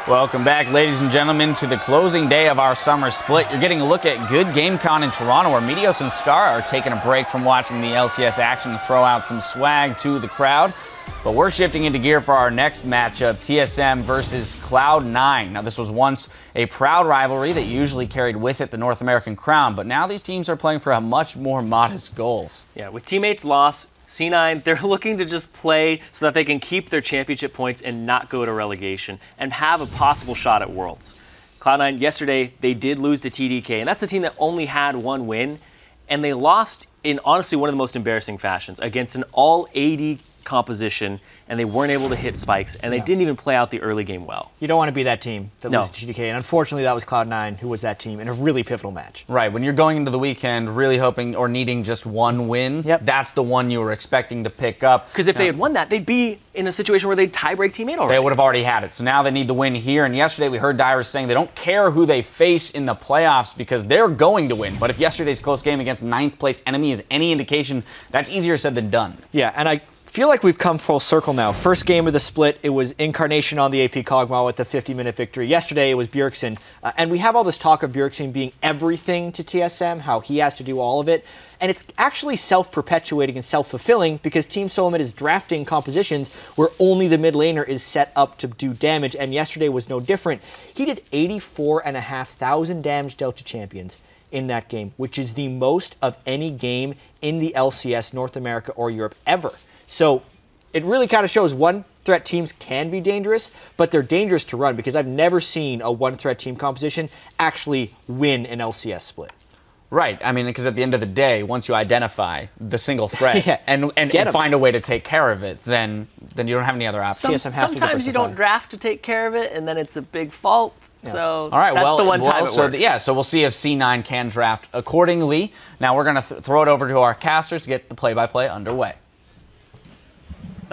Welcome back, ladies and gentlemen, to the closing day of our summer split. You're getting a look at good GameCon in Toronto, where Meteos and Scar are taking a break from watching the LCS action to throw out some swag to the crowd. But we're shifting into gear for our next matchup, TSM versus Cloud9. Now, this was once a proud rivalry that usually carried with it the North American crown, but now these teams are playing for a much more modest goals. Yeah, with teammates lost, C9, they're looking to just play so that they can keep their championship points and not go to relegation and have a possible shot at Worlds. Cloud9, yesterday, they did lose to TDK, and that's the team that only had one win, and they lost in honestly one of the most embarrassing fashions against an all-AD composition, and they weren't able to hit spikes, and they didn't even play out the early game well. You don't want to be that team that loses to TDK, and unfortunately that was Cloud9 who was that team in a really pivotal match. Right, when you're going into the weekend really hoping or needing just one win, that's the one you were expecting to pick up. Because if they had won that, they'd be in a situation where they'd tie-break teammate already. They would have already had it, so now they need the win here, and yesterday we heard Dyrus saying they don't care who they face in the playoffs because they're going to win, but if yesterday's close game against 9th place enemy is any indication, that's easier said than done. Yeah, and I feel like we've come full circle now. First game of the split, it was Incarnation on the AP Kog'Maw with the 50-minute victory. Yesterday, it was Bjergsen. And we have all this talk of Bjergsen being everything to TSM, how he has to do all of it. And it's actually self-perpetuating and self-fulfilling because Team SoloMid is drafting compositions where only the mid laner is set up to do damage. And yesterday was no different. He did 84,500 damage dealt to champions in that game, which is the most of any game in the LCS, North America or Europe ever. So it really kind of shows one-threat teams can be dangerous, but they're dangerous to run because I've never seen a one-threat team composition actually win an LCS split. Right. I mean, because at the end of the day, once you identify the single threat and find a way to take care of it, then you don't have any other options. Sometimes you don't draft to take care of it, and then it's a big fault. Yeah. So all right, that's the one time it works. So we'll see if C9 can draft accordingly. Now we're going to throw it over to our casters to get the play-by-play underway.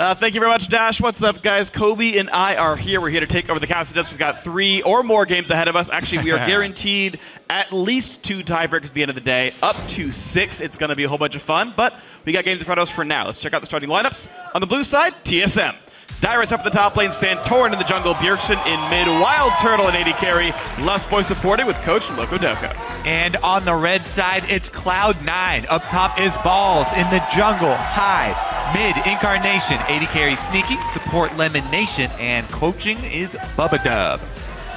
Thank you very much, Dash. What's up, guys? Kobe and I are here. We're here to take over the casting desk. We've got 3 or more games ahead of us. Actually, we are guaranteed at least 2 tiebreakers at the end of the day, up to 6. It's going to be a whole bunch of fun, but we got games in front of us for now. Let's check out the starting lineups. On the blue side, TSM. Dyrus up at the top lane, Santorin in the jungle, Bjergsen in mid, Wild Turtle in AD carry, Lustboy supported with Coach Lokodoko. And on the red side, it's Cloud9. Up top is Balls in the jungle, Hyde, mid, Incarnation, AD carry Sneaky, support Lemon Nation, and coaching is Bubba Dub.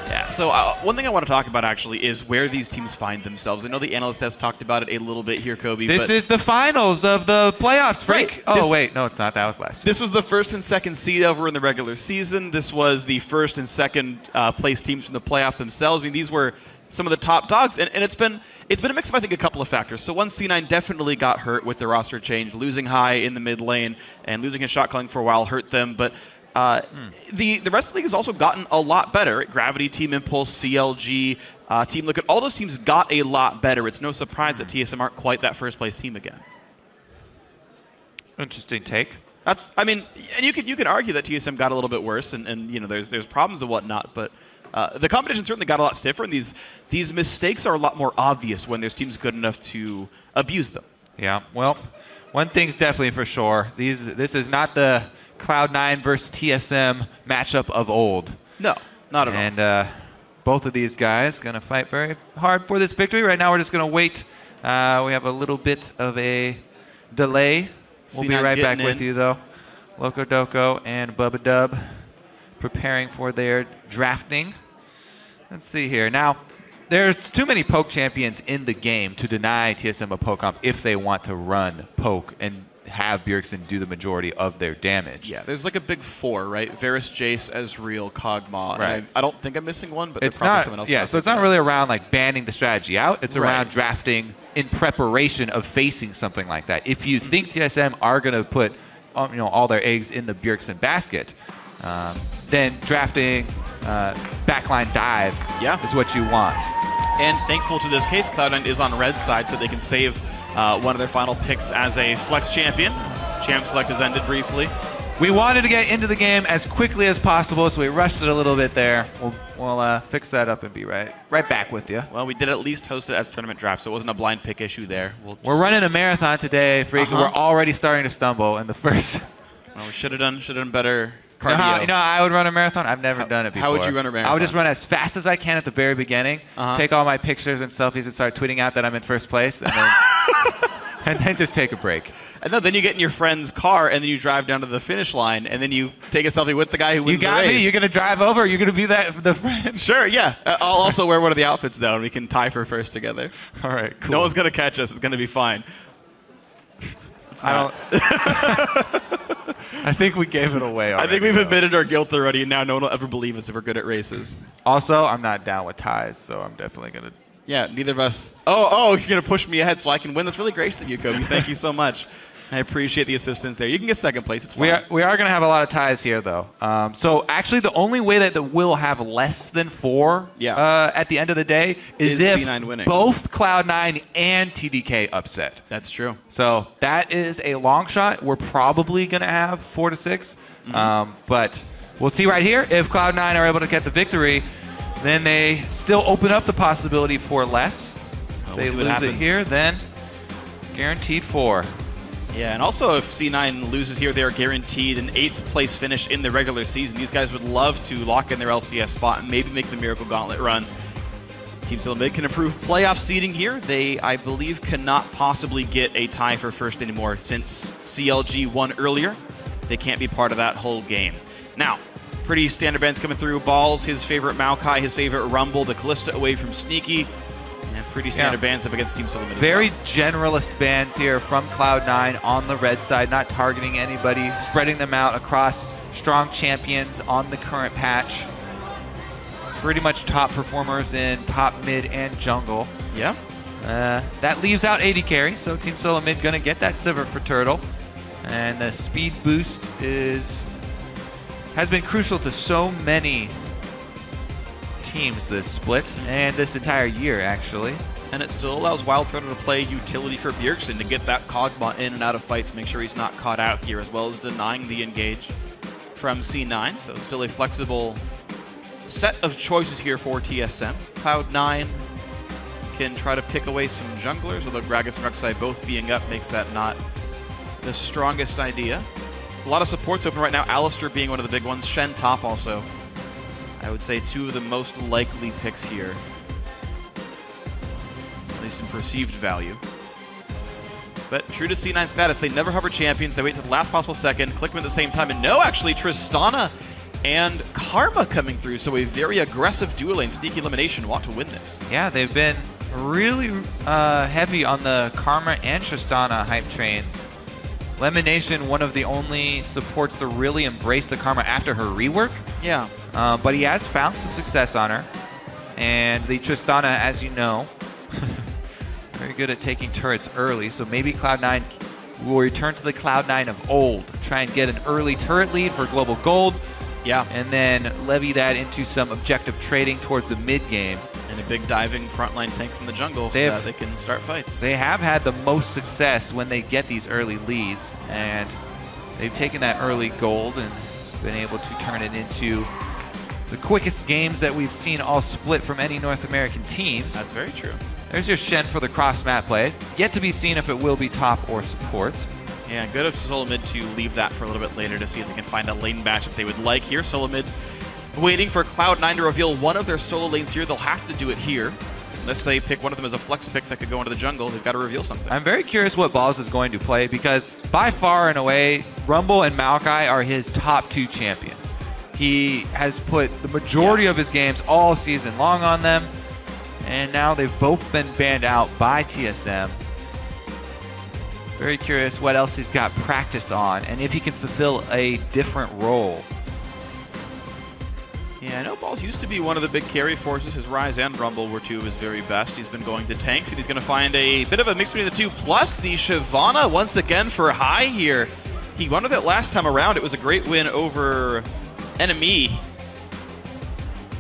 Yeah, so one thing I want to talk about actually is where these teams find themselves. I know the analyst has talked about it a little bit here, Kobe. This is the finals of the playoffs, Frank. Right. Oh, wait, no, it's not. That was last year. This was the first and second seed over in the regular season. This was the first and second place teams from the playoff themselves. I mean, these were some of the top dogs, and it's been a mix of, I think, a couple of factors. So one, C9 definitely got hurt with the roster change, losing High in the mid lane and losing his shot calling for a while hurt them, but the rest of the league has also gotten a lot better. Gravity, Team Impulse, CLG, Team Liquid, all those teams got a lot better. It's no surprise that TSM aren't quite that first place team again. Interesting take. I mean, and you could argue that TSM got a little bit worse, and you know there's problems and whatnot, but the competition certainly got a lot stiffer, and these mistakes are a lot more obvious when there's teams good enough to abuse them. Yeah, well, one thing's definitely for sure. This is not the Cloud9 versus TSM matchup of old. No, not at all. And both of these guys going to fight very hard for this victory. Right now we're just going to wait. We have a little bit of a delay. We'll be right back with you, though. Lokodoko and Bubba Dub preparing for their drafting. Let's see here. Now, there's too many poke champions in the game to deny TSM a poke comp if they want to run poke and have Bjergsen do the majority of their damage. Yeah, there's like a big 4, right? Varus, Jace, Ezreal, Kog'Maw. Right. I don't think I'm missing one, but it's probably not. Someone else. Yeah, so it's not really around like banning the strategy out. It's around drafting in preparation of facing something like that. If you think TSM are going to put all their eggs in the Bjergsen basket, then drafting backline dive is what you want. And thankful to this case, Cloud9 is on red side, so they can save one of their final picks as a flex champion. Champ select has ended briefly. We wanted to get into the game as quickly as possible, so we rushed it a little bit there. We'll fix that up and be right back with you. Well, we did at least host it as tournament draft, so it wasn't a blind pick issue there. We're running a marathon today, Freak. We're already starting to stumble in the first. Well, we should have done better cardio. You know how I would run a marathon? I've never done it before. How would you run a marathon? I would just run as fast as I can at the very beginning, take all my pictures and selfies and start tweeting out that I'm in first place, and then, and then just take a break. And then you get in your friend's car, and then you drive down to the finish line, and then you take a selfie with the guy who wins the race. You got me. You're going to drive over. You're going to be the friend. Sure, yeah. I'll also wear one of the outfits, though, and we can tie for first together. All right, cool. No one's going to catch us. It's going to be fine. I think we gave it away already. I think we've admitted our guilt already, and now no one will ever believe us if we're good at races. Also, I'm not down with ties, so I'm definitely going to... Yeah, neither of us. Oh, you're going to push me ahead so I can win. That's really gracious of you, Kobe. Thank you so much. I appreciate the assistance there. You can get second place. It's fine. We are going to have a lot of ties here, though. So actually, the only way that we'll have less than 4 at the end of the day is if C9 winning. Both Cloud9 and TDK upset. That's true. So that is a long shot. We're probably going to have 4 to 6. But we'll see right here. If Cloud9 are able to get the victory, then they still open up the possibility for less. If they lose it here, then guaranteed 4. Yeah, and also if C9 loses here, they are guaranteed an 8th place finish in the regular season. These guys would love to lock in their LCS spot and maybe make the Miracle Gauntlet run. Team SoloMid can improve playoff seeding here. They, I believe, cannot possibly get a tie for first anymore since CLG won earlier. They can't be part of that whole game. Now, pretty standard bans coming through. Balls, his favorite Maokai, his favorite Rumble, the Kalista away from Sneaky. And pretty standard bans up against Team SoloMid. Very generalist bans here from Cloud9 on the red side, not targeting anybody, spreading them out across strong champions on the current patch. Pretty much top performers in top, mid, and jungle. Yeah. That leaves out AD carry, so Team SoloMid going to get that silver for Turtle. And the speed boost has been crucial to so many teams this split, and this entire year, actually. And it still allows Wild Turtle to play utility for Bjergsen to get that Kog'Maw in and out of fights, make sure he's not caught out here, as well as denying the engage from C9. So still a flexible set of choices here for TSM. Cloud9 can try to pick away some junglers, although Gragas and Rek'Sai both being up makes that not the strongest idea. A lot of supports open right now, Alistair being one of the big ones, Shen top also. I would say 2 of the most likely picks here, at least in perceived value. But true to C9 status, they never hover champions. They wait till the last possible second, click them at the same time, and no, actually, Tristana and Karma coming through, so a very aggressive dual lane. Sneaky Elimination want to win this. Yeah, they've been really heavy on the Karma and Tristana hype trains. Lemonation, one of the only supports to really embrace the Karma after her rework. Yeah. But he has found some success on her. And the Tristana, as you know, very good at taking turrets early. So maybe Cloud9 will return to the Cloud9 of old. Try and get an early turret lead for Global Gold. Yeah. And then levy that into some objective trading towards the mid game. And a big diving frontline tank from the jungle so that they can start fights. They have had the most success when they get these early leads. And they've taken that early gold and been able to turn it into the quickest games that we've seen all split from any North American teams. That's very true. There's your Shen for the cross map play. Yet to be seen if it will be top or support. Yeah, good of SoloMid to leave that for a little bit later to see if they can find a lane matchup they would like here. SoloMid waiting for Cloud9 to reveal one of their solo lanes here. They'll have to do it here. Unless they pick one of them as a flex pick that could go into the jungle, they've got to reveal something. I'm very curious what Balls is going to play because by far and away, Rumble and Maokai are his top 2 champions. He has put the majority of his games all season long on them, and now they've both been banned out by TSM. Very curious what else he's got practice on and if he can fulfill a different role. Yeah, I know Balls used to be one of the big carry forces. His Rise and Rumble were 2 of his very best. He's been going to tanks, and he's going to find a bit of a mix between the 2. Plus, the Shyvana once again for high here. He won with it last time around. It was a great win over Enemy.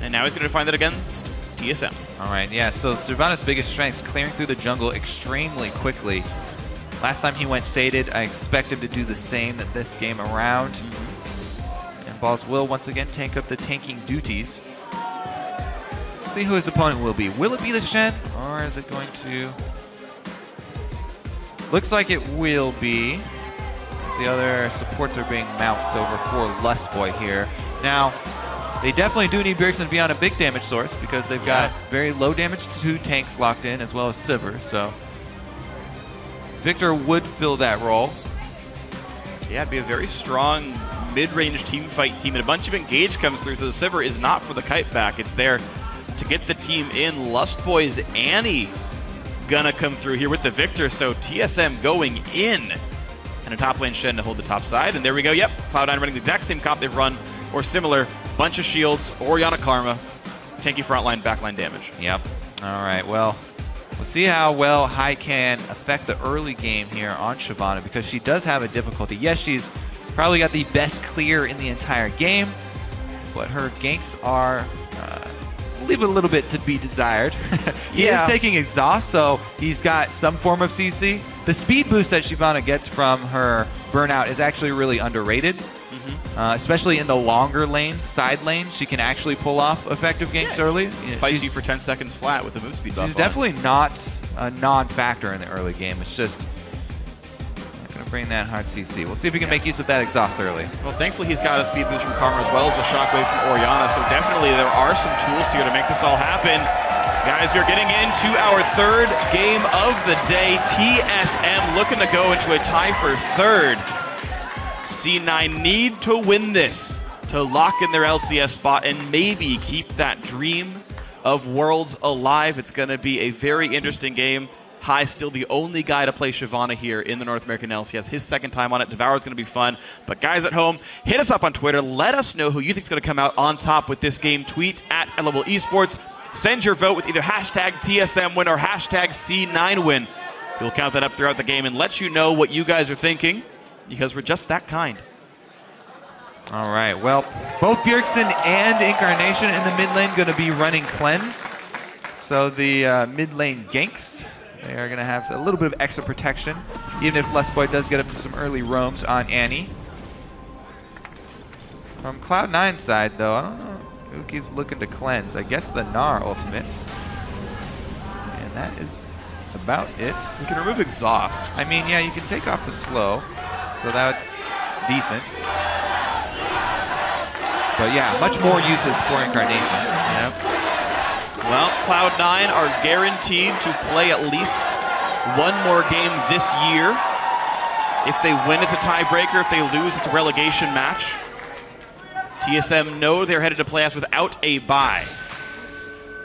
And now he's going to find it against TSM. All right, yeah, so Shyvana's biggest strength is clearing through the jungle extremely quickly. Last time he went sated, I expect him to do the same this game around. Balls will once again take up the tanking duties. See who his opponent will be. Will it be the Shen, or is it going to... Looks like it will be as the other supports are being moused over for Lustboy here. Now, they definitely do need Bjergsen to be on a big damage source because they've got very low damage 2 tanks locked in as well as Sivir. So Victor would fill that role. Yeah, it'd be a very strong mid-range team fight team, and a bunch of engage comes through, so the Sivir is not for the kite back. It's there to get the team in. Lustboy's Annie gonna come through here with the Victor, so TSM going in. And a top lane Shen to hold the top side, and there we go. Yep, Cloud9 running the exact same comp they've run, or similar. Bunch of shields, Orianna Karma, tanky frontline, backline damage. Yep. All right, well, we'll see how well Hai can affect the early game here on Shyvana, because she does have a difficulty. Yes, she's probably got the best clear in the entire game, but her ganks are leave a little bit to be desired. He is taking exhaust, so he's got some form of CC. The speed boost that Shyvana gets from her burnout is actually really underrated. Especially in the longer lanes, side lanes, she can actually pull off effective ganks early. Fights you for 10 seconds flat with the move speed buff. She's definitely not a non-factor in the early game. It's just not going to bring that hard CC. We'll see if we can make use of that exhaust early. Well, thankfully he's got a speed boost from Karma as well as a shockwave from Orianna, so definitely there are some tools here to make this all happen. Guys, we're getting into our third game of the day. TSM looking to go into a tie for third. C9 need to win this to lock in their LCS spot and maybe keep that dream of Worlds alive. It's going to be a very interesting game. Hai still the only guy to play Shyvana here in the North American LCS. His second time on it. Devour's going to be fun. But guys at home, hit us up on Twitter. Let us know who you think is going to come out on top with this game. Tweet at NA Esports. Send your vote with either hashtag TSM win or hashtag C9 win. We'll count that up throughout the game and let you know what you guys are thinking, because we're just that kind. All right, well, both Bjergsen and Incarnation in the mid lane going to be running cleanse. So the mid lane ganks, they are going to have a little bit of extra protection, even if Lustboy does get up to some early roams on Annie. From Cloud9's side, though, I don't know who he's looking to cleanse. I guess the Gnar ultimate. And that is about it. You can remove exhaust. I mean, yeah, you can take off the slow, so that's decent. But yeah, much more uses for Incarnation. Yep. Well, Cloud9 are guaranteed to play at least one more game this year. If they win, it's a tiebreaker. If they lose, it's a relegation match. TSM know they're headed to playoffs without a bye.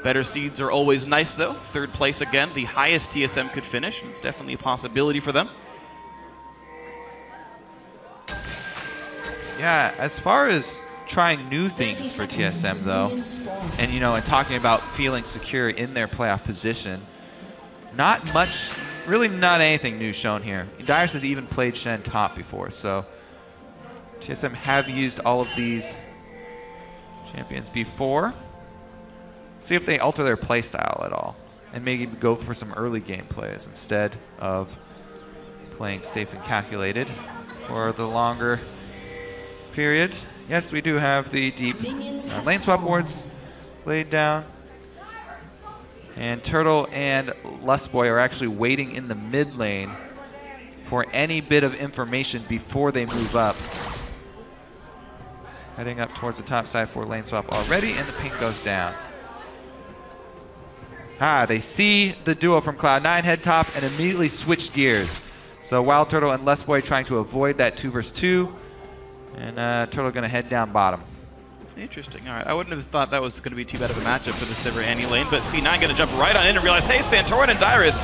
Better seeds are always nice, though. Third place again, the highest TSM could finish. It's definitely a possibility for them. Yeah, as far as trying new things for TSM, though, and and talking about feeling secure in their playoff position, not much, really not anything new shown here. Dyrus has even played Shen top before, so TSM have used all of these champions before. See if they alter their playstyle at all and maybe go for some early game plays instead of playing safe and calculated for the longer period. Yes, we do have the deep lane swap wards laid down. And Turtle and Lustboy are actually waiting in the mid lane for any bit of information before they move up. Heading up towards the top side for lane swap already, and the ping goes down. They see the duo from Cloud9 head top and immediately switch gears. So Wild Turtle and Lustboy trying to avoid that 2 versus 2. And Turtle going to head down bottom. Interesting. All right. I wouldn't have thought that was going to be too bad of a matchup for the Sivir Annie lane, but C9 going to jump right on in and realize, hey, Santorin and Dyrus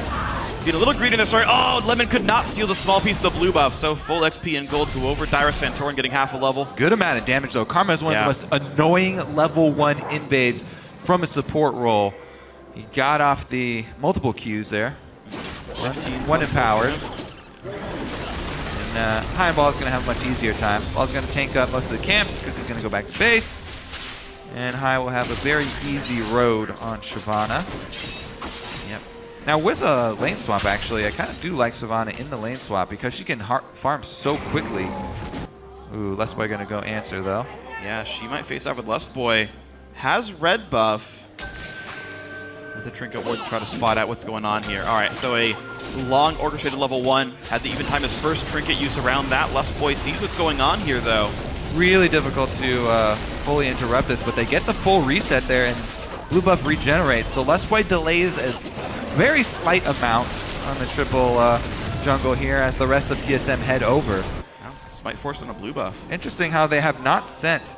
being a little greedy in their story. Oh, Lemon could not steal the small piece of the blue buff, so full XP and gold go over. Dyrus, Santorin getting half a level. Good amount of damage, though. Karma is one of the most annoying level 1 invades from a support role. He got off the multiple Qs there. One empowered. And Hai and Ball is going to have a much easier time. Ball's going to tank up most of the camps because he's going to go back to base. And Hai will have a very easy road on Shyvana. Yep. Now with a lane swap, actually, I kind of do like Shyvana in the lane swap because she can farm so quickly. Ooh, Lustboy going to go answer, though. Yeah, she might face off with Lustboy. Has red buff. As a trinket ward to try to spot out what's going on here. All right, so a long orchestrated level 1. Had to even time his first trinket use around that. Lust Boy sees what's going on here, though. Really difficult to fully interrupt this, but they get the full reset there, and blue buff regenerates. So Lust Boy delays a very slight amount on the triple jungle here as the rest of TSM head over. Smite forced on a blue buff. Interesting how they have not sent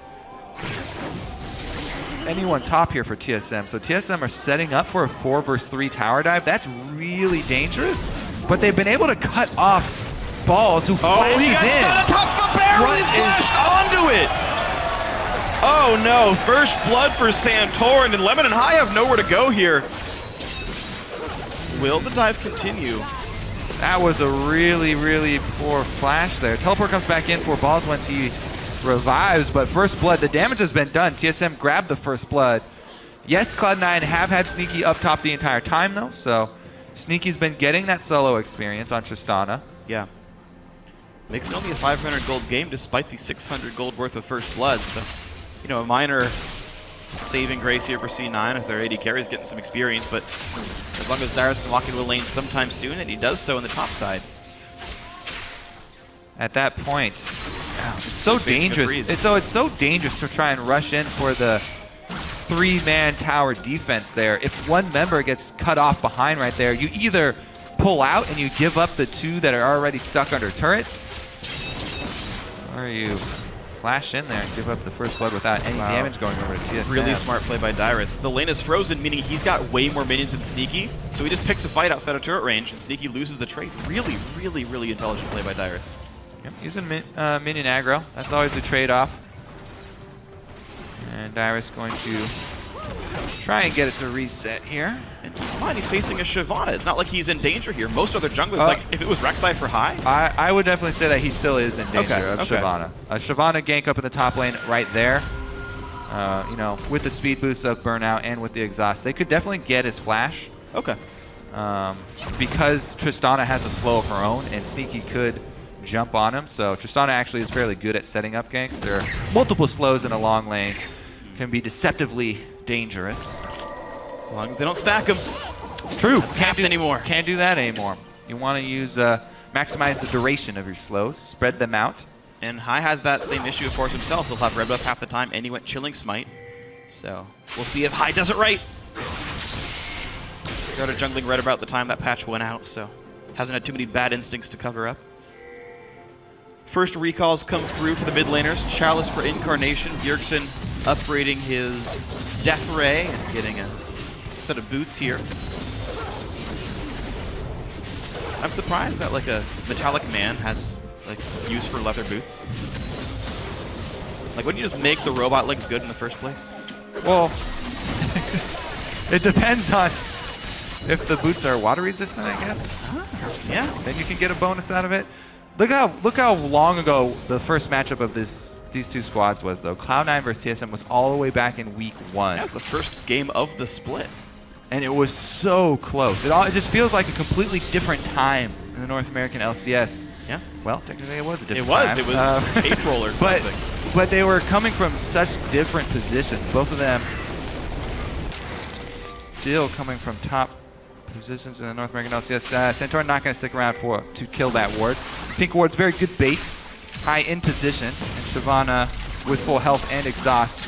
anyone top here for TSM. So TSM are setting up for a 4 versus 3 tower dive. That's really dangerous, but they've been able to cut off Balls, who flashes he got in. stunned atop the barrel. He flashed onto it. Oh no, first blood for Santorin, and Lemon and High have nowhere to go here. Will the dive continue? That was a really, really poor flash there. Teleport comes back in for Balls once he revives, but first blood, the damage has been done. TSM grabbed the first blood. Yes, Cloud9 have had Sneaky up top the entire time though, so Sneaky's been getting that solo experience on Tristana. Yeah. Makes it only a 500 gold game despite the 600 gold worth of first blood, so, you know, a minor saving grace here for C9 as their AD carries getting some experience, but as long as Darius can walk into a lane sometime soon, and he does so on the top side. At that point, it's so dangerous. It's so dangerous to try and rush in for the 3-man tower defense there. If one member gets cut off behind right there, you either pull out and you give up the 2 that are already stuck under turret, or you flash in there and give up the first blood without any damage going over to TSM. Really smart play by Dyrus. The lane is frozen, meaning he's got way more minions than Sneaky, so he just picks a fight outside of turret range, and Sneaky loses the trade. Really, really, really intelligent play by Dyrus. Yep, using minion aggro. That's always a trade-off. And Dyrus going to try and get it to reset here. And keep in mind, he's facing a Shyvana. It's not like he's in danger here. Most other junglers, like if it was Rek'Sai for High, I would definitely say that he still is in danger of Shyvana. A Shyvana gank up in the top lane right there. You know, with the speed boost of Burnout and with the exhaust, they could definitely get his flash. Okay. Because Tristana has a slow of her own, and Sneaky could jump on him. So Tristana actually is fairly good at setting up ganks. There are multiple slows in a long lane. Can be deceptively dangerous. As long as they don't stack him. True. Can't do anymore. Can't do that anymore. You want to use maximize the duration of your slows, spread them out. And High has that same issue, of course, himself. He'll have red buff half the time, and he went Chilling Smite. So we'll see if High does it right. Started jungling right about the time that patch went out, so hasn't had too many bad instincts to cover up. First recalls come through for the mid laners. Chalice for Incarnation. Bjergsen upgrading his Death Ray and getting a set of boots here. I'm surprised that like a Metallic Man has like use for leather boots. Like, wouldn't you just make the robot legs good in the first place? Well, it depends on if the boots are water resistant, I guess. Yeah. Then you can get a bonus out of it. Look how long ago the first matchup of these 2 squads was, though. Cloud9 versus TSM was all the way back in week 1. That was the first game of the split. And it was so close. It just feels like a completely different time in the North American LCS. Yeah. Well, technically it was a different time. It was April or something. But they were coming from such different positions. Both of them still coming from top positions in the North American LCS. Santorin not going to stick around to kill that ward. Pink ward's very good bait. High in position. And Shyvana with full health and exhaust.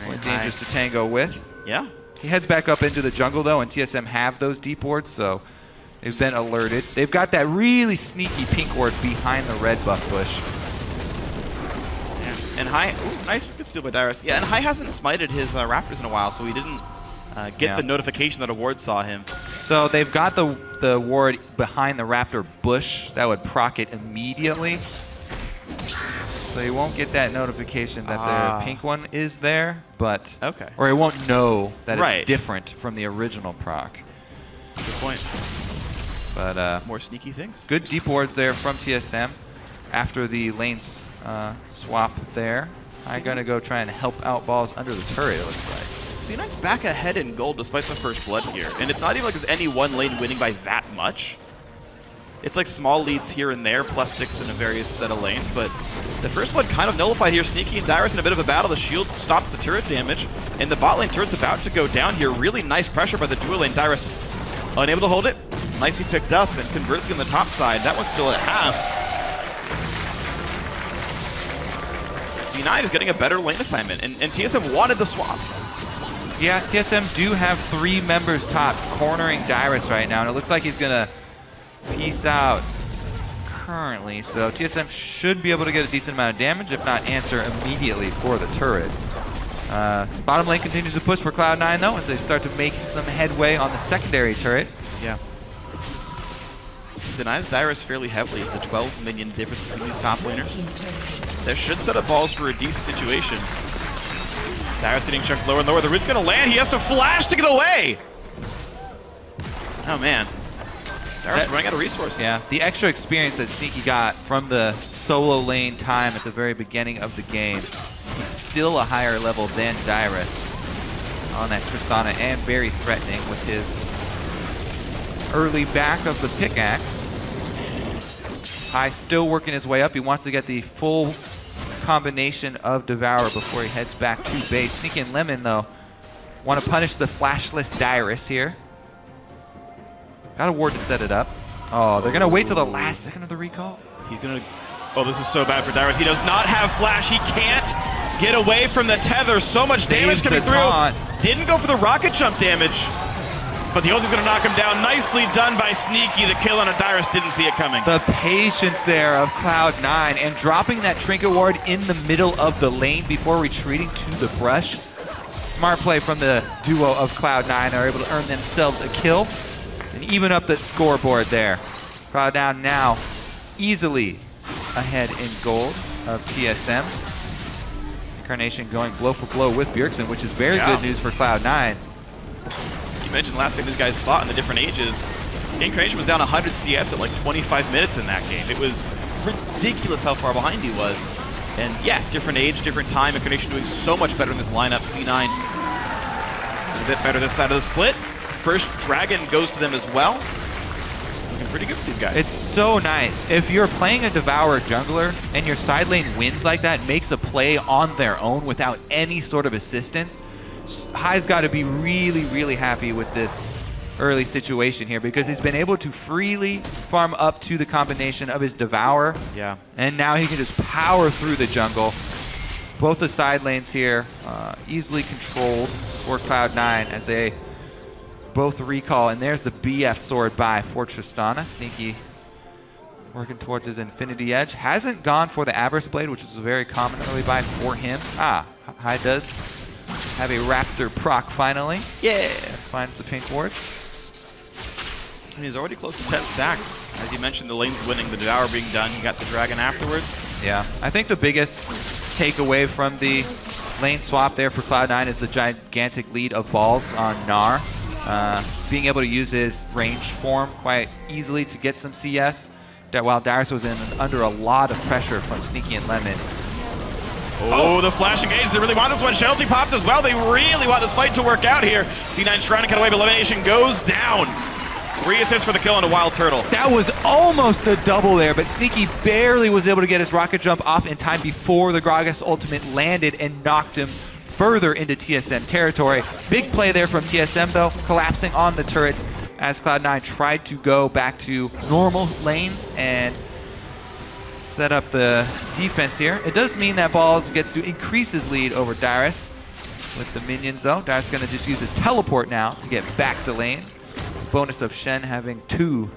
Very dangerous to tango with. Yeah. He heads back up into the jungle, though, and TSM have those deep wards, so they've been alerted. They've got that really sneaky pink ward behind the red buff bush. Yeah. And High, ooh, nice, good steal by Dyrus. Yeah, and High hasn't smited his Raptors in a while, so he didn't get the notification that a ward saw him. So they've got the ward behind the Raptor bush that would proc it immediately. So he won't get that notification that the pink one is there, but or he won't know that it's different from the original proc. Good point. But more sneaky things. Good deep wards there from TSM after the lanes swap there. I'm gonna go try and help out Balls under the turret, it looks like. C9's back ahead in gold despite the first blood here, and it's not even like there's any one lane winning by that much. It's like small leads here and there, +6 in a various set of lanes, but the first one kind of nullified here. Sneaky and Dyrus in a bit of a battle. The shield stops the turret damage, and the bot lane turret's about to go down here. Really nice pressure by the dual lane. Dyrus unable to hold it. Nicely picked up and conversing on the top side. That one's still at half. C9 is getting a better lane assignment, and TSM wanted the swap. Yeah, TSM do have 3 members top cornering Dyrus right now, and it looks like he's going to peace out currently. So TSM should be able to get a decent amount of damage, if not answer immediately for the turret. Bottom lane continues to push for Cloud9, though, as they start to make some headway on the secondary turret. Yeah. Denies Dyrus fairly heavily. It's a 12 minion difference between these top laners. That should set up balls for a decent situation. Dyrus getting chucked lower and lower. The root's going to land. He has to flash to get away. Oh, man. Dyrus running out of resources. Yeah, the extra experience that Sneaky got from the solo lane time at the very beginning of the game. He's still a higher level than Dyrus on that Tristana, and very threatening with his early back of the pickaxe. High still working his way up. He wants to get the full combination of Devour before he heads back to base. Sneaky and Lemon, though, want to punish the flashless Dyrus here. Got a ward to set it up. Oh, they're going to wait till the last second of the recall. He's going to... Oh, this is so bad for Dyrus. He does not have flash. He can't get away from the tether. So much damage coming through. Didn't go for the rocket jump damage. But the ulti's going to knock him down. Nicely done by Sneaky. The kill on a Dyrus, didn't see it coming. The patience there of Cloud9 and dropping that trinket ward in the middle of the lane before retreating to the brush. Smart play from the duo of Cloud9. They're able to earn themselves a kill and even up the scoreboard there. Cloud9 now easily ahead in gold of TSM. Incarnation going blow for blow with Bjergsen, which is very good news for Cloud9. You mentioned last time these guys fought in the different ages. Incarnation was down 100 CS at like 25 minutes in that game. It was ridiculous how far behind he was. And yeah, different age, different time. Incarnation doing so much better in this lineup. C9 a bit better this side of the split. First Dragon goes to them as well. Looking pretty good for these guys. It's so nice. If you're playing a Devourer jungler and your side lane wins like that, makes a play on their own without any sort of assistance, High's got to be really, really happy with this early situation here, because he's been able to freely farm up to the combination of his Devourer. Yeah. And now he can just power through the jungle. Both the side lanes here easily controlled for Cloud9 as they both recall. And there's the BF sword buy for Tristana. Sneaky working towards his Infinity Edge. Hasn't gone for the Avarice Blade, which is a very common early buy for him. High does have a Raptor proc finally. Yeah. Finds the pink ward. And he's already close to 10 stacks. As you mentioned, the lane's winning, the Devour being done. You got the Dragon afterwards. Yeah, I think the biggest takeaway from the lane swap there for Cloud9 is the gigantic lead of balls on Gnar. Being able to use his range form quite easily to get some CS, that while Dyrus was under a lot of pressure from Sneaky and Lemon. Oh, the flash engage. They really want this one. Shelty popped as well. They really want this fight to work out here. C9 trying to cut away, but Elimination goes down. 3 assists for the kill on a Wild Turtle. That was almost the double there, but Sneaky barely was able to get his rocket jump off in time before the Gragas ultimate landed and knocked him further into TSM territory. Big play there from TSM, though, collapsing on the turret as Cloud9 tried to go back to normal lanes and set up the defense here. It does mean that Balls gets to increase his lead over Dyrus with the minions, though. Dyrus going to just use his teleport now to get back to lane. Bonus of Shen having 2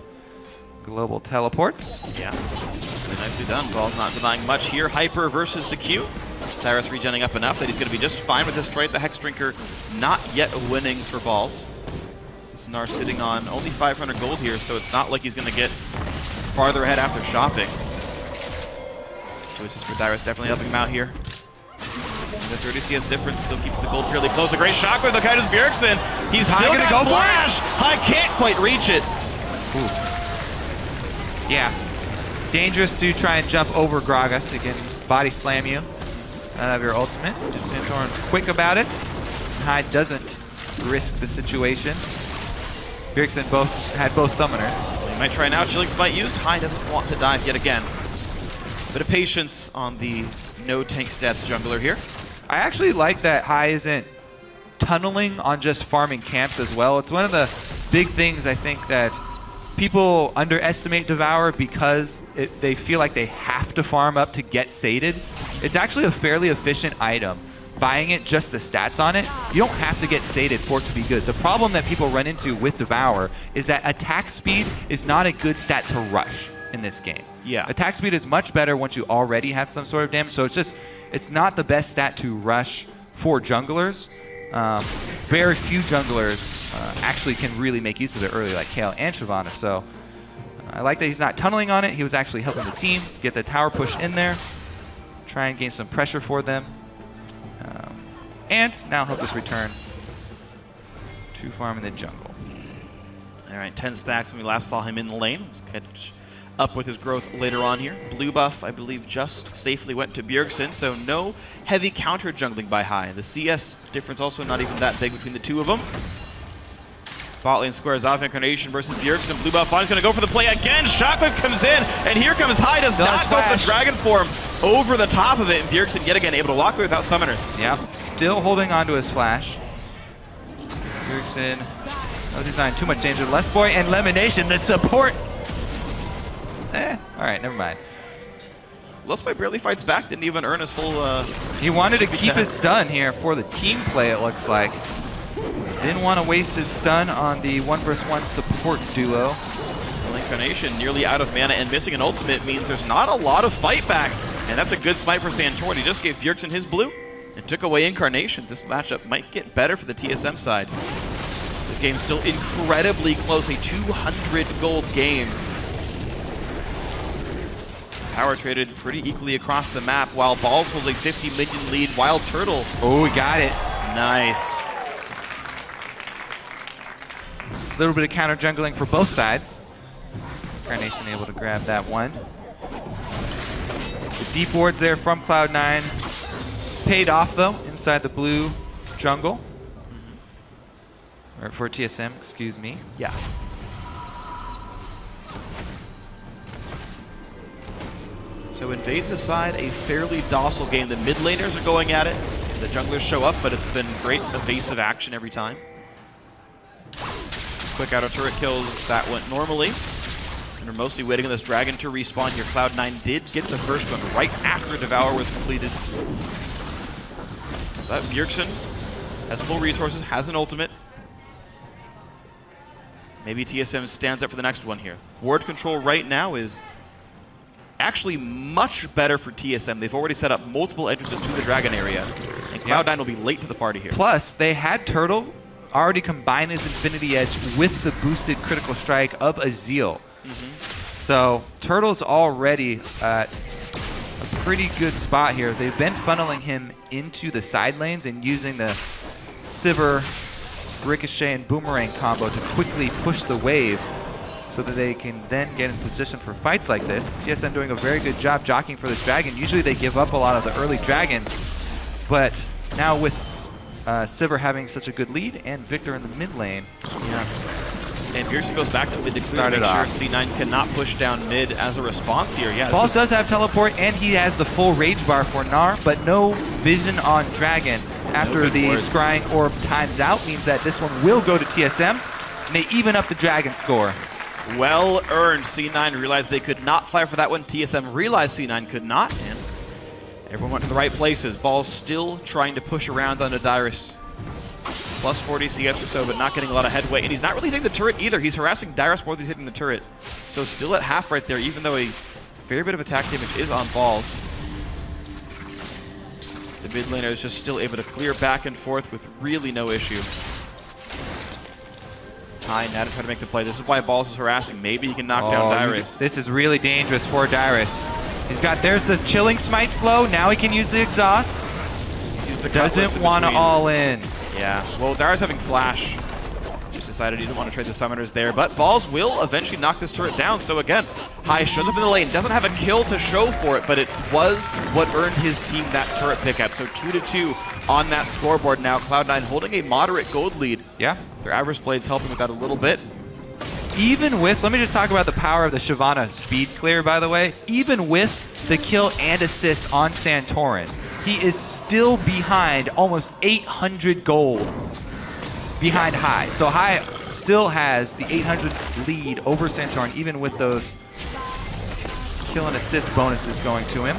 global teleports. Yeah, really nicely done. Balls not denying much here. Hyper versus the Q. Dyrus regenning up enough that he's going to be just fine with this trade. The Hex Drinker not yet winning for Balls. Gnar sitting on only 500 gold here, so it's not like he's going to get farther ahead after shopping. Choices for Dyrus definitely helping him out here. And the 30 CS difference still keeps the gold fairly close. A great shockwave. Look at Bjergsen. He's still got go flash. I can't quite reach it. Ooh. Yeah. Dangerous to try and jump over Gragas. He can body slam you out of your ultimate. Pinthorn's quick about it. Hyde doesn't risk the situation. Bjergsen had both summoners. He might try now. Chilling Smite used. High doesn't want to dive yet again. Bit of patience on the no tank stats jungler here. I actually like that High isn't tunneling on just farming camps as well. It's one of the big things I think that people underestimate Devour because they feel like they have to farm up to get sated. It's actually a fairly efficient item. Buying it, just the stats on it, you don't have to get sated for it to be good. The problem that people run into with Devour is that attack speed is not a good stat to rush in this game. Yeah. Attack speed is much better once you already have some sort of damage, so it's not the best stat to rush for junglers. Very few junglers actually can really make use of it early, like Kale and Shyvana. So I like that he's not tunneling on it. He was actually helping the team get the tower push in there, try and gain some pressure for them. And now he'll just return to farm in the jungle. All right, 10 stacks when we last saw him in the lane. Let's catch up with his growth later on here. Blue buff, I believe, just safely went to Bjergsen, so no heavy counter jungling by High. The CS difference also not even that big between the two of them. Bot lane squares off. Incarnation versus Bjergsen. Blue buff is going to go for the play again. Shockwave comes in, and here comes High. Does not go for the dragon form over the top of it. And Bjergsen yet again able to walk away without summoners. Yeah, still holding on to his flash. Bjergsen, oh, he's not in too much danger. Less Boy and Lemonation, the support. All right, never mind. Lustboy barely fights back. Didn't even earn his full. He wanted to keep his stun here for the team play, it looks like. Didn't want to waste his stun on the 1v1 support duo. Well, Incarnation nearly out of mana and missing an ultimate means there's not a lot of fight back. And that's a good smite for Santorin. He just gave Bjergsen his blue and took away Incarnations. This matchup might get better for the TSM side. This game's still incredibly close. A 200 gold game. Power traded pretty equally across the map while Balls holds a 50 minion lead. Wild Turtle. Oh, we got it. Nice. A little bit of counter jungling for both sides. Incarnation able to grab that one. The deep wards there from Cloud9 paid off though inside the blue jungle. Or for TSM, excuse me. Yeah. So Invades aside, a fairly docile game. The mid laners are going at it. The junglers show up, but it's been great evasive action every time. Quick auto turret kills, that went normally. And we're mostly waiting on this dragon to respawn here. Cloud9 did get the first one right after Devour was completed. But Bjergsen has full resources, has an ultimate. Maybe TSM stands up for the next one here. Ward control right now is actually much better for TSM. They've already set up multiple entrances to the dragon area. And Cloud9 will be late to the party here. Plus, they had Turtle already combine his Infinity Edge with the boosted critical strike of Azeel. So Turtle's already at a pretty good spot here. They've been funneling him into the side lanes and using the Sivir, Ricochet, and Boomerang combo to quickly push the wave so that they can then get in position for fights like this. TSM doing a very good job jockeying for this dragon. Usually they give up a lot of the early dragons, but now with Sivir having such a good lead and Victor in the mid lane. Yeah. And Bjergsen goes back to mid to clear to make sure C9 cannot push down mid as a response here. Yeah, Balls does have teleport and he has the full rage bar for Gnar, but no vision on dragon after the scrying orb times out means that this one will go to TSM and they even up the dragon score. Well earned. C9 realized they could not fire for that one. TSM realized C9 could not, and everyone went to the right places. Balls still trying to push around onto Dyrus. Plus 40 CS or so, but not getting a lot of headway. And he's not really hitting the turret either. He's harassing Dyrus more than he's hitting the turret. So still at half right there, even though a fair bit of attack damage is on Balls. The mid laner is just still able to clear back and forth with really no issue. High now to try to make the play. This is why Balls is harassing. Maybe he can knock down Dyrus. This is really dangerous for Dyrus. He's got, there's this chilling smite slow. Now he can use the exhaust. Use the doesn't want to all in. Yeah, well, Dyrus having flash. Just decided he didn't want to trade the summoners there, but Balls will eventually knock this turret down. So again, High shows up in the lane. Doesn't have a kill to show for it, but it was what earned his team that turret pickup. So 2-2 on that scoreboard now. Cloud9 holding a moderate gold lead. Yeah. Their average blades helping with that a little bit. even with, let me just talk about the power of the Shyvana speed clear, by the way. Even with the kill and assist on Santorin, he is still behind almost 800 gold behind High. So High still has the 800 lead over Santorin, even with those kill and assist bonuses going to him.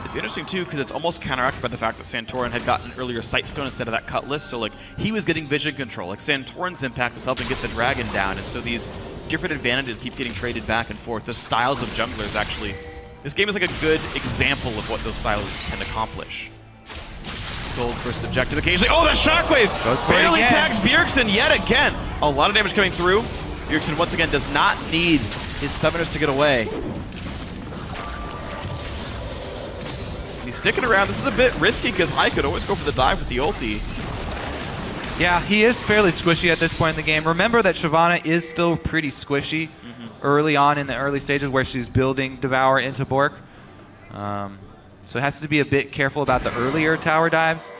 It's interesting too because it's almost counteracted by the fact that Santorin had gotten an earlier Sightstone instead of that Cutlass, so like he was getting vision control. Like Santorin's impact was helping get the Dragon down, and so these different advantages keep getting traded back and forth. The styles of junglers actually, this game is like a good example of what those styles can accomplish. Gold first objective occasionally. Oh, the Shockwave barely tags Bjergsen yet again. A lot of damage coming through. Bjergsen once again does not need his summoners to get away. He's sticking around. This is a bit risky because High could always go for the dive with the ulti. Yeah, he is fairly squishy at this point in the game. Remember that Shyvana is still pretty squishy early on in the early stages where she's building Devour into Bork. So it has to be a bit careful about the earlier tower dives.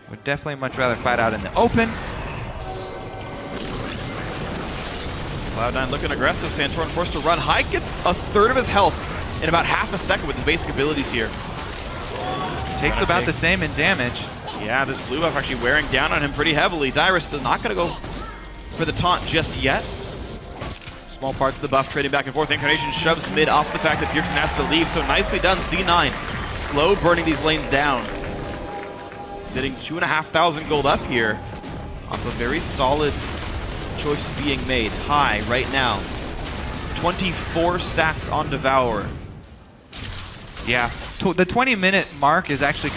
Would definitely much rather fight out in the open. Cloud9 looking aggressive. Santorin forced to run. High gets a third of his health in about half a second with his basic abilities here. Takes about the same in damage. Yeah, this blue buff actually wearing down on him pretty heavily. Dyrus is not going to go for the taunt just yet. Small parts of the buff trading back and forth. Incarnation shoves mid off the fact that Bjergsen has to leave, so nicely done, C9. Slow burning these lanes down. Sitting 2,500 gold up here off a very solid choice being made. High right now. 24 stacks on Devour. Yeah, the 20-minute mark is actually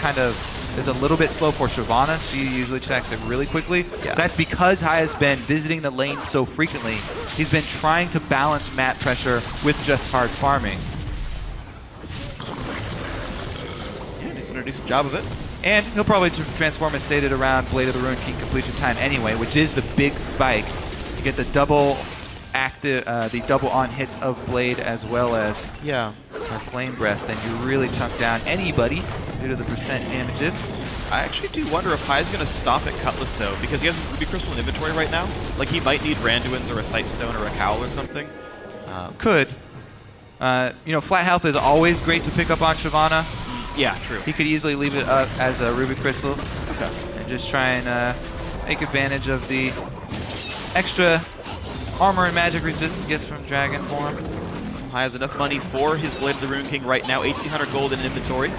is a little bit slow for Shyvana. She usually checks it really quickly. Yeah. That's because High has been visiting the lane so frequently. He's been trying to balance map pressure with just hard farming. Yeah, he's doing a decent job of it. And he'll probably transform his Sated around Blade of the Ruined King completion time anyway, which is the big spike. You get the double on hits of Blade as well as Flame Breath, then you really chunk down anybody due to the percent damages. I actually do wonder if High's going to stop at Cutlass though, because he has a Ruby Crystal in inventory right now. Like he might need Randuin's or a Sightstone or a Cowl or something. Could. You know, flat health is always great to pick up on Shyvana. Yeah, true. He could easily leave it up as a Ruby Crystal. Okay. And just try and make advantage of the extra armor and magic resist he gets from Dragon form. High has enough money for his Blade of the Ruined King right now. 1,800 gold in inventory.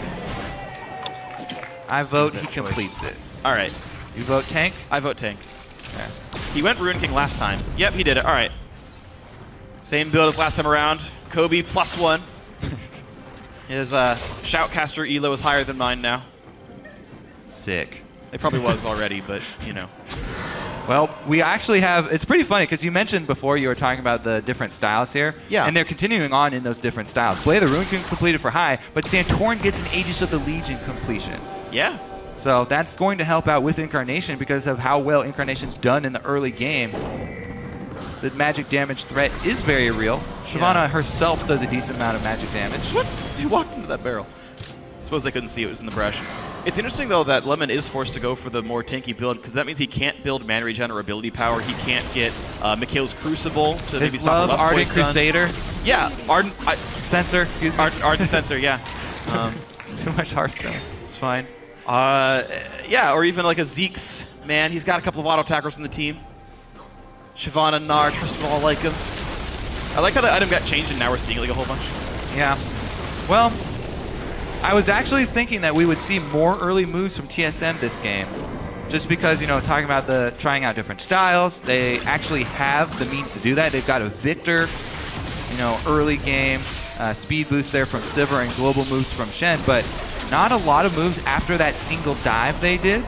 I vote he completes it. All right. You vote tank? I vote tank. Okay. He went Ruined King last time. Yep, he did it. All right. Same build as last time around. Kobe +1. His Shoutcaster elo is higher than mine now. Sick. It probably was already, but, you know. Well, we actually have, it's pretty funny because you mentioned before you were talking about the different styles here. Yeah. And they're continuing on in those different styles. Blade of the Ruined King completed for High, but Santorin gets an Aegis of the Legion completion. Yeah. So that's going to help out with Incarnation because of how well Incarnation's done in the early game. The magic damage threat is very real. Shyvana herself does a decent amount of magic damage. What? He walked into that barrel. I suppose they couldn't see it was in the brush. It's interesting, though, that Lemon is forced to go for the more tanky build, because that means he can't build mana regen or ability power. He can't get Mikhail's Crucible to maybe stop the Lust Ardent Boy stun. Crusader. Yeah, Ardent... Sensor, excuse me. Ardent Sensor, yeah. Too much Hearthstone. It's fine. Yeah, or even like a Zeke's. Man, he's got a couple of auto-attackers in the team. Shyvana, Gnar, trust them all like him. I like how the item got changed and now we're seeing like a whole bunch. Yeah. Well, I was actually thinking that we would see more early moves from TSM this game. Just because, you know, talking about the trying out different styles, they actually have the means to do that. They've got a Victor, you know, early game, speed boost there from Sivir and global moves from Shen, but not a lot of moves after that single dive they did.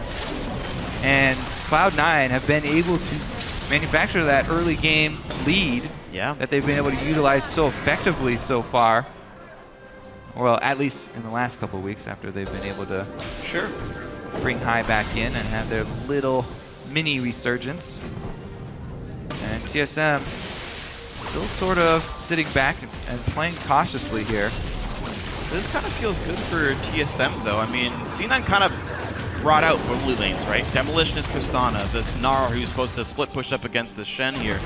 And Cloud9 have been able to manufacture that early game lead that they've been able to utilize so effectively so far. Well, at least in the last couple of weeks after they've been able to bring High back in and have their little mini resurgence. And TSM still sort of sitting back and playing cautiously here. This kind of feels good for TSM, though. I mean, C9 kind of brought out blue lanes, right? Demolitionist Tristana, this Gnar who's supposed to split push up against the Shen here.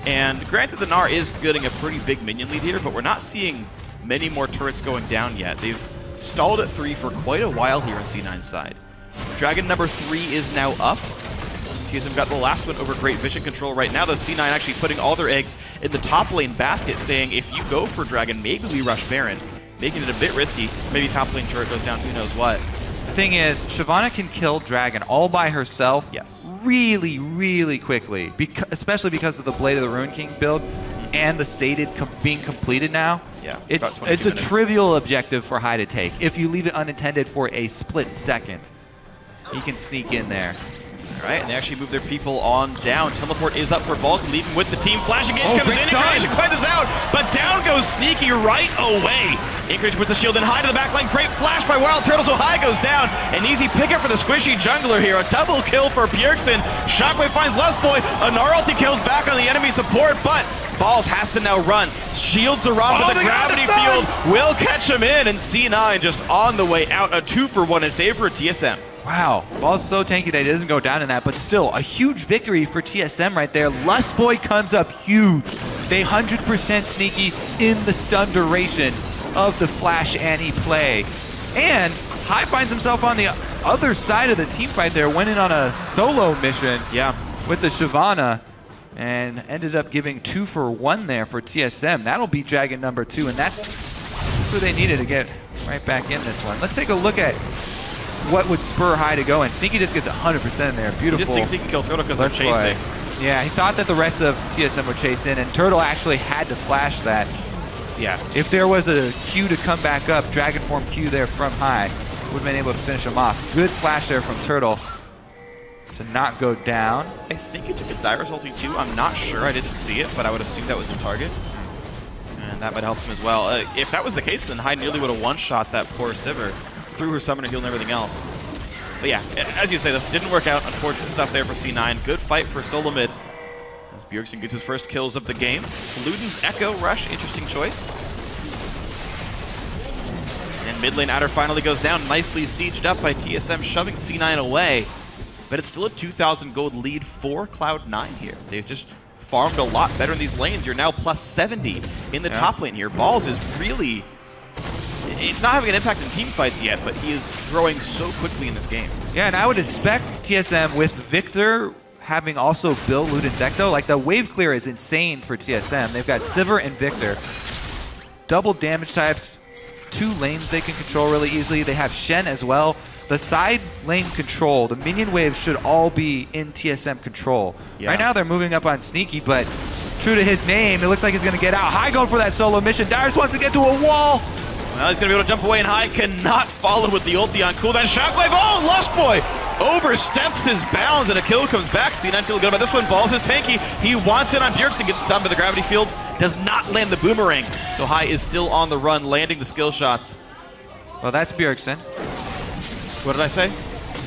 And granted, the Gnar is getting a pretty big minion lead here, but we're not seeing many more turrets going down yet. They've stalled at 3 for quite a while here on C9's side. Dragon number 3 is now up. TSM got the last one over Great Vision Control right now, though C9 actually putting all their eggs in the top lane basket, saying if you go for Dragon, maybe we rush Baron, making it a bit risky. Maybe top lane turret goes down, who knows what. The thing is, Shyvana can kill Dragon all by herself really, really quickly, especially because of the Blade of the Ruin King build and the Sated being completed now. Yeah, it's a trivial objective for High to take. If you leave it unintended for a split second, he can sneak in there. All right, and they actually move their people on down. Teleport is up for Balk, leading with the team. Flash Engage comes in, Incarnation cleanses out, but down goes Sneaky right away. Incarnation puts the shield in High to the back line. Great flash by Wild Turtle, so High goes down. An easy pickup for the squishy jungler here. A double kill for Bjergsen. Shockwave finds Lustboy. A Gnar ulti kills back on the enemy support, but Balls has to now run. Shields are on, but the gravity field will catch him in, and C9 just on the way out. A 2-for-1 in favor of TSM. Wow, Ball's so tanky that he doesn't go down in that, but still, a huge victory for TSM right there. Lustboy comes up huge. They 100% Sneaky in the stun duration of the Flash Annie play. And High finds himself on the other side of the team fight there, went in on a solo mission with the Shyvana, and ended up giving 2-for-1 there for TSM. That'll be Dragon number 2, and that's what they needed to get right back in this one. Let's take a look at what would spur High to go, and Sneaky just gets 100% in there. Beautiful. He just thinks he can kill Turtle because they're chasing. Yeah, he thought that the rest of TSM would chase in, and Turtle actually had to flash that. Yeah, if there was a Q to come back up, Dragon Form Q there from High, would have been able to finish him off. Good flash there from Turtle to not go down. I think he took a Direst ulti too. I'm not sure. I didn't see it, but I would assume that was his target. And that might help him as well. If that was the case, then High nearly would have one-shot that poor Sivir through her summoner heal and everything else. But yeah, as you say, that didn't work out. Unfortunate stuff there for C9. Good fight for SoloMid as Bjergsen gets his first kills of the game. Luden's Echo Rush, interesting choice. And mid lane Outer finally goes down, nicely sieged up by TSM, shoving C9 away. But it's still a 2,000 gold lead for Cloud9 here. They've just farmed a lot better in these lanes. You're now plus 70 in the top lane here. Balls is really... It's not having an impact in team fights yet, but he is growing so quickly in this game. Yeah, and I would expect TSM with Victor having also built Luden's Ecto. Like, the wave clear is insane for TSM. They've got Sivir and Victor. Double damage types, 2 lanes they can control really easily. They have Shen as well. The side lane control, the minion waves should all be in TSM control. Yeah. Right now they're moving up on Sneaky, but true to his name, it looks like he's going to get out. High going for that solo mission. Darius wants to get to a wall. Well, he's going to be able to jump away, and High cannot follow with the ulti on cooldown. Shockwave, oh, Lustboy oversteps his bounds, and a kill comes back. C9 feeling good about this one. Balls is tanky. He wants it on Bjergsen, gets stunned by the gravity field. Does not land the boomerang. So High is still on the run, landing the skill shots. Well, that's Bjergsen. What did I say?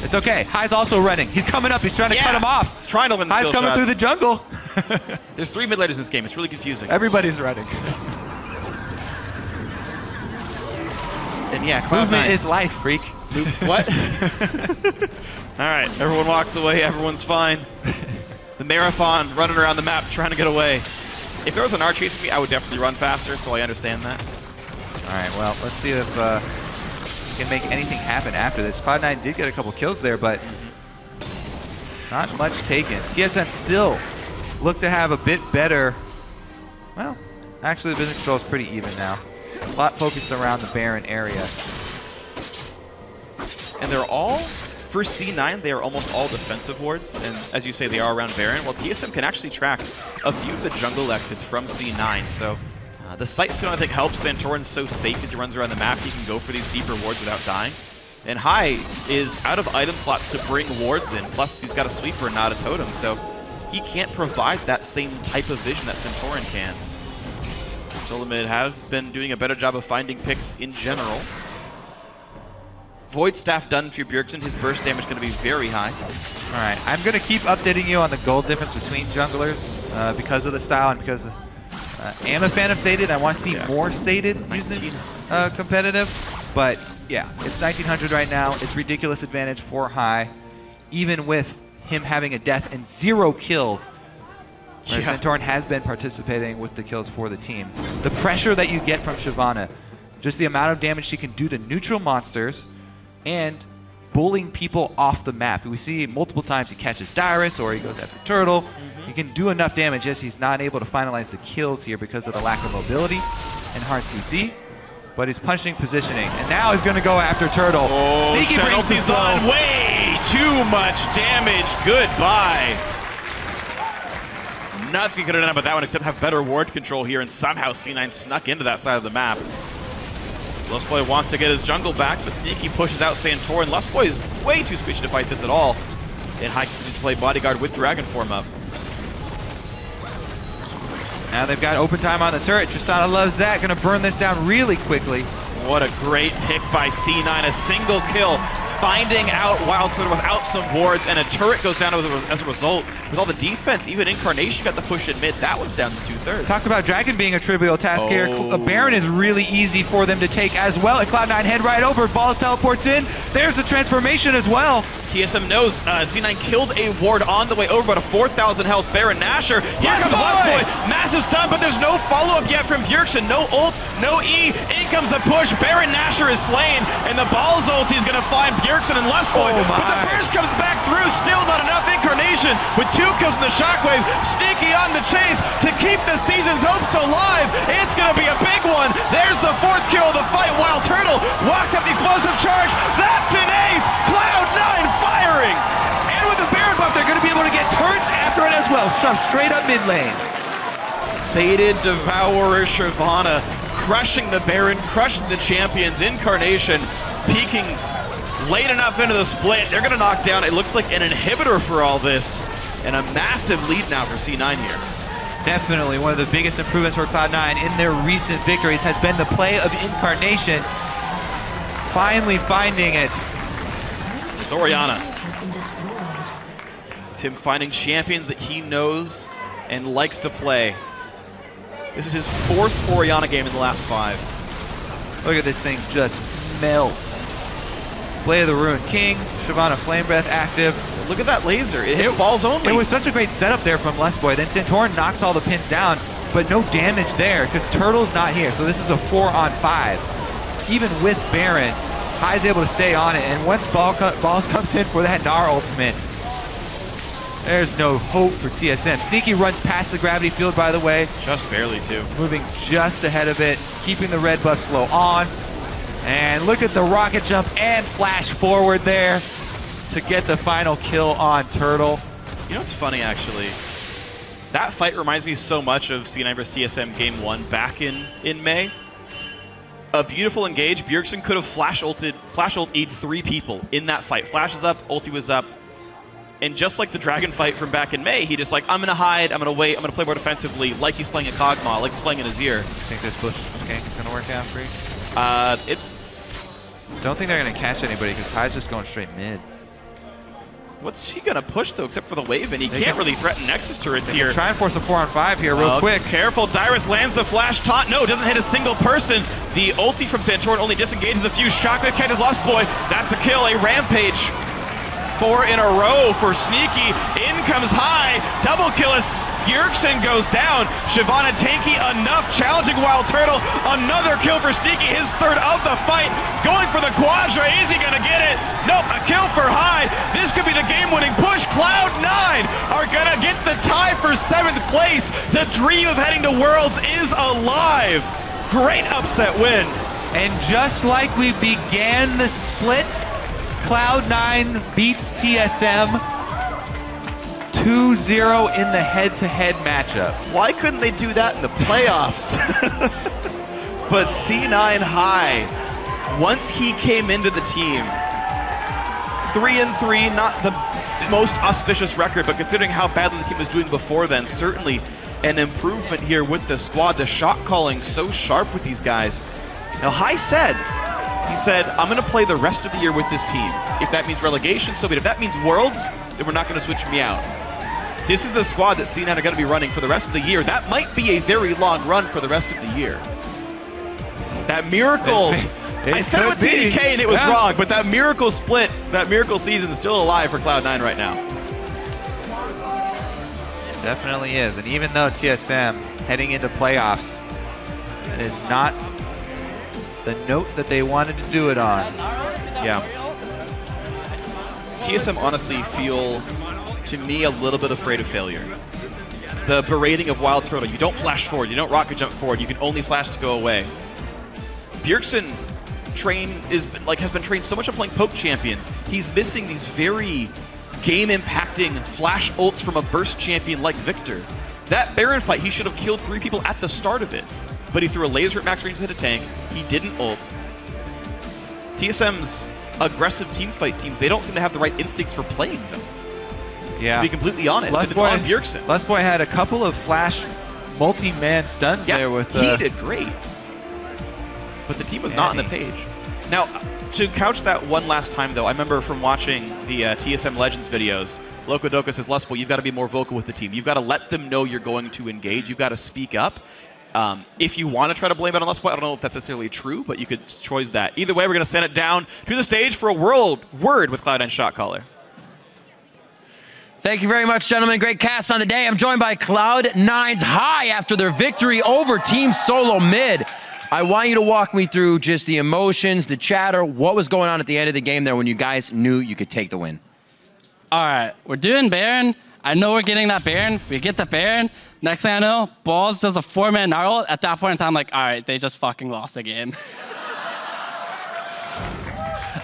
It's okay. High's also running. He's coming up. He's trying to cut him off. He's trying to win the High's coming through the jungle. There's 3 mid laners in this game. It's really confusing. Everybody's running. And yeah, movement is life, freak. What? All right, everyone walks away. Everyone's fine. The marathon running around the map trying to get away. If there was an Gnar chasing me, I would definitely run faster, so I understand that. All right, well, let's see if we can make anything happen after this. Cloud9 did get a couple kills there, but not much taken. TSM still look to have a bit better. Well, actually, the business control is pretty even now. A lot focused around the Baron area. And they're all, for C9, they are almost all defensive wards. And as you say, they are around Baron. Well, TSM can actually track a few of the jungle exits from C9. So the Sightstone, I think, helps. Santorin's so safe as he runs around the map. He can go for these deeper wards without dying. And High is out of item slots to bring wards in. Plus, he's got a sweeper and not a totem. So he can't provide that same type of vision that Santorin can. SoloMid have been doing a better job of finding picks in general. Void Staff done for Bjergsen. His burst damage going to be very high. All right, I'm going to keep updating you on the gold difference between junglers because of the style and because I am a fan of Sated. I want to see more Sated using competitive. But yeah, it's 1900 right now. It's ridiculous advantage for High. Even with him having a death and 0 kills, where Santorin has been participating with the kills for the team. The pressure that you get from Shyvana, just the amount of damage she can do to neutral monsters, and bullying people off the map. We see multiple times he catches Dyrus or he goes after Turtle. He can do enough damage. Yes, he's not able to finalize the kills here because of the lack of mobility and hard CC. But he's punching positioning, and now he's going to go after Turtle. Oh, Sneaky brings the slow. on way too much damage. Goodbye. Nothing could have done about that one except have better ward control here, and somehow C9 snuck into that side of the map. Lustboy wants to get his jungle back, but Sneaky pushes out Santorin. Lustboy is way too squishy to fight this at all. And High continues to play bodyguard with Dragon form up. Now they've got open time on the turret. Tristana loves that. Going to burn this down really quickly. What a great pick by C9. A single kill, finding out Wild Turtle without some wards, and a turret goes down as a result. With all the defense, even Incarnation got the push in mid. That one's down to 2/3. Talked about Dragon being a trivial task here. A Baron is really easy for them to take as well. And Cloud9 head right over. Balls teleports in. There's the transformation as well. TSM knows C9 killed a ward on the way over, but a 4,000 health Baron Nashor. Here comes Lustboy. Massive stun, but there's no follow-up yet from Bjergsen. No ult, no E. In comes the push. Baron Nashor is slain, and the Balls ulti is going to find Bjergsen and Lustboy. But the burst comes back through. Still not enough. Incarnation with 2 kills in the shockwave. Sneaky on the chase to keep the season's hopes alive. It's going to be a big one. There's the 4th kill of the fight. Wild Turtle walks up the explosive charge. That's an ace. Cloud9 firing. And with the Baron buff, they're going to be able to get turrets after it as well. Straight up mid lane. Sated Devourer Shyvana crushing the Baron, crushing the champions. Incarnation peeking late enough into the split. They're going to knock down, it looks like, an inhibitor for all this. And a massive lead now for C9 here. Definitely one of the biggest improvements for Cloud9 in their recent victories has been the play of Incarnation. Finally finding it. It's Orianna. Tim finding champions that he knows and likes to play. This is his 4th Orianna game in the last 5. Look at this thing just melt. Play of the Ruined King, Shyvana Flame Breath active. Look at that laser, it hits balls only. It was such a great setup there from Lustboy. Then Santorin knocks all the pins down, but no damage there because Turtle's not here. So this is a 4-on-5. Even with Baron, High's able to stay on it, and once Balls comes in for that Gnar ultimate, there's no hope for TSM. Sneaky runs past the gravity field, by the way. Just barely, too. Moving just ahead of it, keeping the red buff slow on. And look at the rocket jump and flash forward there to get the final kill on Turtle. You know what's funny, actually? That fight reminds me so much of C9 vs TSM Game 1 back in May. A beautiful engage. Bjergsen could have flash ultied 3 people in that fight. Flash is up, ulti was up. And just like the Dragon fight from back in May, he just like, I'm going to hide, I'm going to wait, I'm going to play more defensively, like he's playing a Kog'Maw, like he's playing an Azir. I think this bush gank is going to work out for you? Don't think they're going to catch anybody because High's just going straight mid. What's he going to push, though, except for the wave? And he can't really threaten Nexus turrets here. Try and force a 4-on-5 here real quick. Careful. Dyrus lands the flash taunt. No, doesn't hit a single person. The ulti from Santorin only disengages a few. Shockwave catches Lustboy. That's a kill. A rampage. 4 in a row for Sneaky. In comes High. Double kill as Bjergsen goes down. Shyvana tanky enough, challenging Wild Turtle. Another kill for Sneaky, his 3rd of the fight. Going for the Quadra. Is he going to get it? Nope, a kill for High. This could be the game-winning push. Cloud9 are going to get the tie for 7th place. The dream of heading to Worlds is alive. Great upset win. And just like we began the split, Cloud9 beats TSM 2-0 in the head-to-head matchup. Why couldn't they do that in the playoffs? But C9 High, once he came into the team, 3-3, not the most auspicious record, but considering how badly the team was doing before then, certainly an improvement here with the squad. The shot calling so sharp with these guys. Now High said, he said, I'm going to play the rest of the year with this team. If that means relegation, so be it. If that means Worlds, then we're not going to switch me out. This is the squad that C9 are going to be running for the rest of the year. That might be a very long run for the rest of the year. That miracle, I said it with TDK and it was wrong, but that miracle split, that miracle season is still alive for Cloud9 right now. Definitely is. And even though TSM heading into playoffs is not the note that they wanted to do it on. Yeah. TSM honestly feel, to me, a little bit afraid of failure. The berating of Wild Turtle, you don't flash forward, you don't rocket jump forward, you can only flash to go away. Bjergsen has been trained so much on playing poke champions, he's missing these very game-impacting flash ults from a burst champion like Victor. That Baron fight, he should have killed 3 people at the start of it, but he threw a laser at max range to hit a tank, he didn't ult. TSM's aggressive teamfight teams, they don't seem to have the right instincts for playing them. Yeah. To be completely honest, it's on Bjergsen. Lustboy had a couple of flash multi-man stuns there with... he did great. But the team was not on the page. Now, to couch that one last time, though, I remember from watching the TSM Legends videos, Locodoka says, Lustboy, you've got to be more vocal with the team. You've got to let them know you're going to engage. You've got to speak up. If you want to try to blame it on Lustboy, I don't know if that's necessarily true, but you could choose that. Either way, we're going to send it down to the stage for a word with Cloud9 Shot Caller. Thank you very much, gentlemen. Great cast on the day. I'm joined by Cloud9's High after their victory over Team SoloMid. I want you to walk me through just the emotions, the chatter, what was going on at the end of the game there when you guys knew you could take the win. All right, we're doing Baron. I know we're getting that Baron. We get the Baron. Next thing I know, Balls does a 4-man gnarl. At that point in time, I'm like, all right, they just fucking lost the game.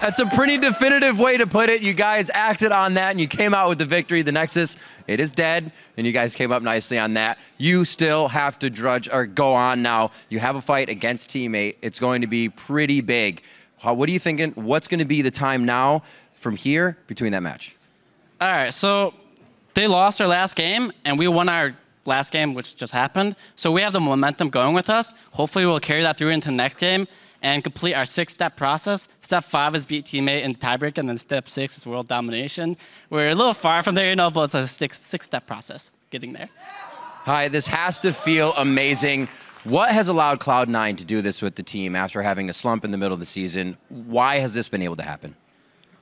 That's a pretty definitive way to put it. You guys acted on that, and you came out with the victory. The Nexus, it is dead, and you guys came up nicely on that. You still have to go on now. You have a fight against Teammate. It's going to be pretty big. What are you thinking? What's going to be the time now from here between that match? All right, so they lost their last game, and we won our last game, which just happened. So we have the momentum going with us. Hopefully, we'll carry that through into the next game and complete our 6-step process. Step 5 is beat Teammate in the tiebreak, and then step 6 is world domination. We're a little far from there, you know, but it's a six-step process getting there. Hi, this has to feel amazing. What has allowed Cloud9 to do this with the team after having a slump in the middle of the season? Why has this been able to happen?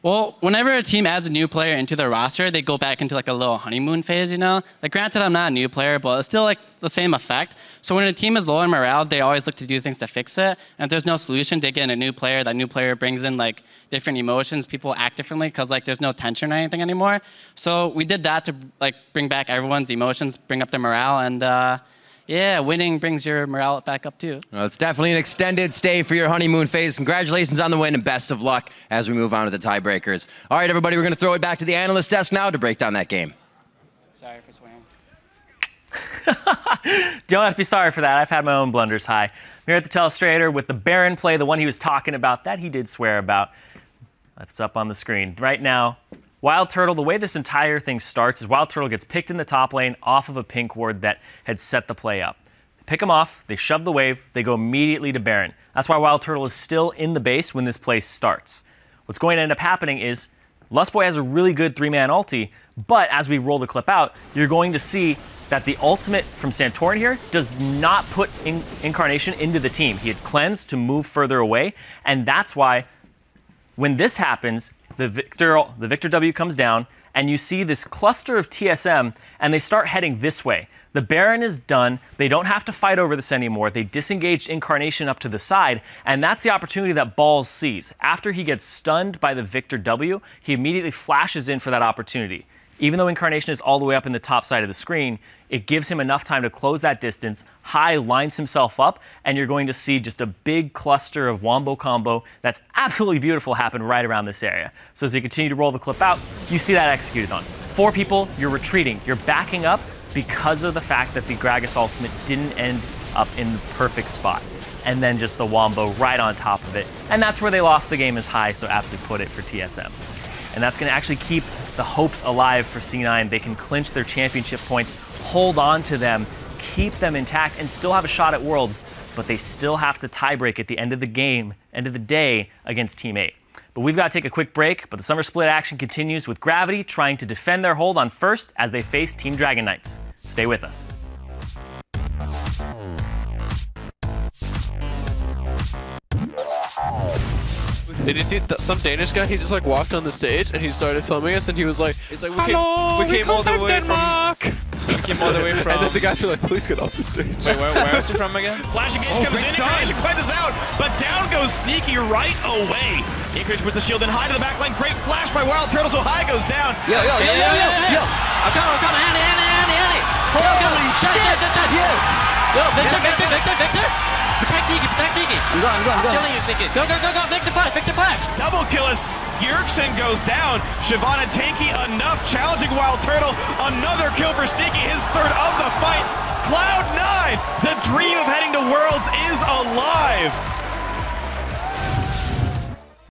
Well, whenever a team adds a new player into their roster, they go back into like a little honeymoon phase, you know? Like, granted, I'm not a new player, but it's still like the same effect. So when a team is low in morale, they always look to do things to fix it. And if there's no solution, they get in a new player. That new player brings in like different emotions. People act differently because like there's no tension or anything anymore. So we did that to like bring back everyone's emotions, bring up their morale, and yeah, winning brings your morale back up too. Well, it's definitely an extended stay for your honeymoon phase. Congratulations on the win and best of luck as we move on to the tiebreakers. All right, everybody, we're going to throw it back to the analyst desk now to break down that game. Sorry for swearing. Don't have to be sorry for that. I've had my own blunders. Hi. I'm here at the Telestrator with the Baron play, the one he was talking about, that he did swear about. That's up on the screen. Right now, Wild Turtle, the way this entire thing starts is Wild Turtle gets picked in the top lane off of a pink ward that had set the play up. They pick him off, they shove the wave, they go immediately to Baron. That's why Wild Turtle is still in the base when this play starts. What's going to end up happening is Lustboy has a really good 3-man ulti, but as we roll the clip out, you're going to see that the ultimate from Santorin here does not put Incarnation into the team. He had cleansed to move further away, and that's why when this happens, the Victor W comes down, and you see this cluster of TSM, and they start heading this way. The Baron is done. They don't have to fight over this anymore. They disengaged Incarnation up to the side, and that's the opportunity that Balls sees. After he gets stunned by the Victor W, he immediately flashes in for that opportunity. Even though Incarnation is all the way up in the top side of the screen, it gives him enough time to close that distance. High lines himself up, and you're going to see just a big cluster of wombo combo that's absolutely beautiful happen right around this area. So as you continue to roll the clip out, you see that executed on. 4 people, you're retreating, you're backing up because of the fact that the Gragas ultimate didn't end up in the perfect spot. And then just the wombo right on top of it. And that's where they lost the game, as High so aptly put it, for TSM. And that's going to actually keep the hopes alive for C9. They can clinch their championship points, hold on to them, keep them intact, and still have a shot at Worlds, but they still have to tiebreak at the end of the game, end of the day, against Team 8. But we've got to take a quick break, but the summer split action continues with Gravity trying to defend their hold on first as they face Team Dragon Knights. Stay with us. Did you see that some Danish guy? He just like walked on the stage and he started filming us, and he was like, "It's like we came all the way from Denmark." came all the way from... And then the guys were like, please get off the stage. Wait, where is he from again? Flash engage comes in, Incarnation cleanses out, but down goes Sneaky right away. Incarnation puts the shield in high to the back line. Great flash by Wild Turtle, so high goes down. Yo. I'm coming, Annie. Holy shit. Yes. Yo, Victor. Protect Zeke. I'm going. Chilling you, Sneaky. Go. Victor flash. Double kill as Yerksen goes down. Shyvana tanky enough, challenging Wild Turtle. Another kill for Sneaky, his third of the fight. Cloud9, the dream of heading to Worlds is alive.